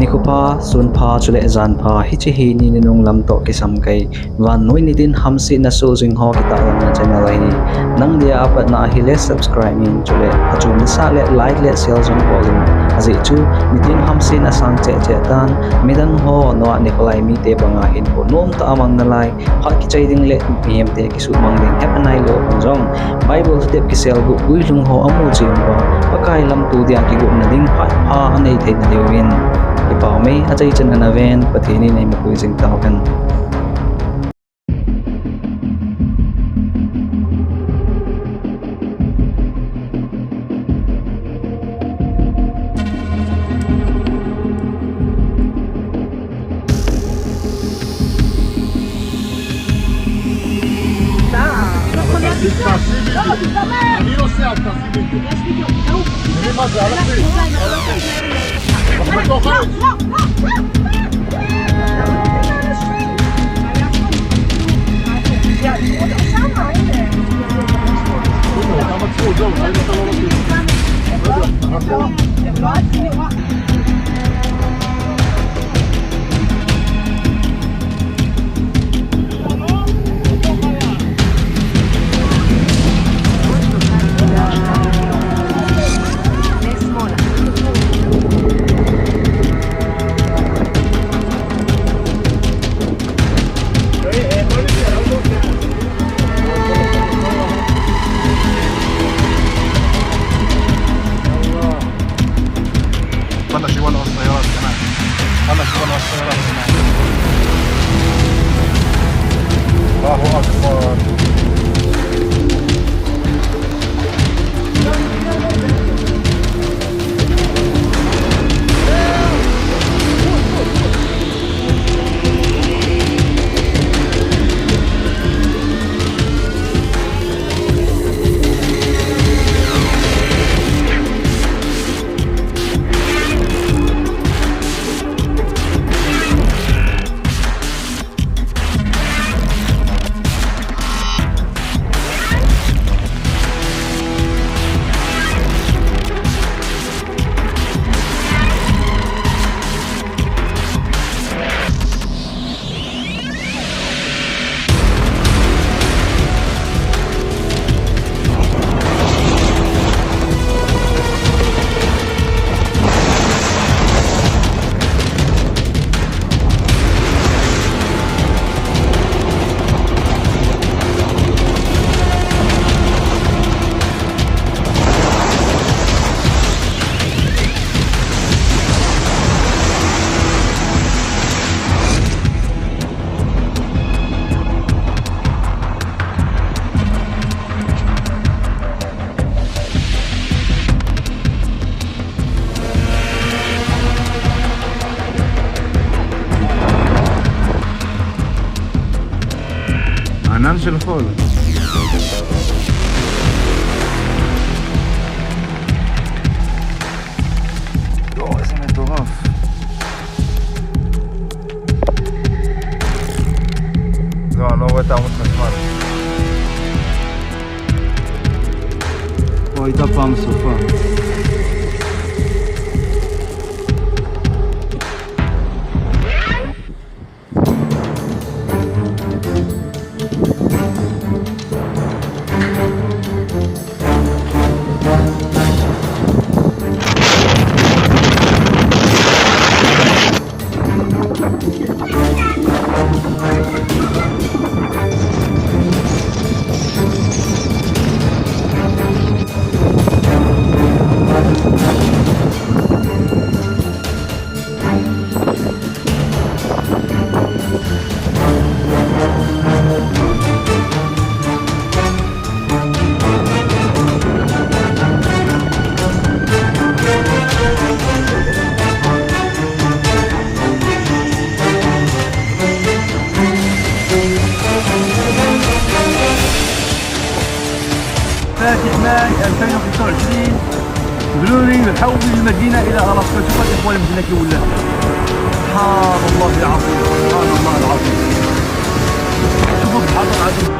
nikupa sunpa chule zanpa hichihi ni ninung lamto kisam kai van noi ni din hamsi na so jingho kita lam na channel hi nang dia apat na hi le subscribe min chule achum ni sa le like le share jong polling azi chu nitin hamsi na sang che che tan midan ho no nikolai mi te banga hin ko nom ta amang na lai phat kichai ding le pm te kisu mang ding hapanai lo jong bible step kisel gu uilung ho amu jim ba pakai lam tu dia ki gu na ding phat pha anei the na dewin ipaw may aseijuite na ven patini na makuising tawkan אני עושה, אז תעשי לי. יש לי נו. תראי מה זה, הלכתי. בתוך האש. כמה צפות, זהו, חיים אתה לא נותנים. ענן של חול. יואו, איזה מטורף. לא, אני לא רואה את העמוד חשמל. פה הייתה פעם סופה. فاتح ماي 2025 قالوا لي نحول المدينه الى غلطه. شوف الاخوان المدينه كي ولا سبحان الله العظيم، سبحان الله العظيم. شوفوا سبحان الله العظيم.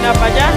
apa aja?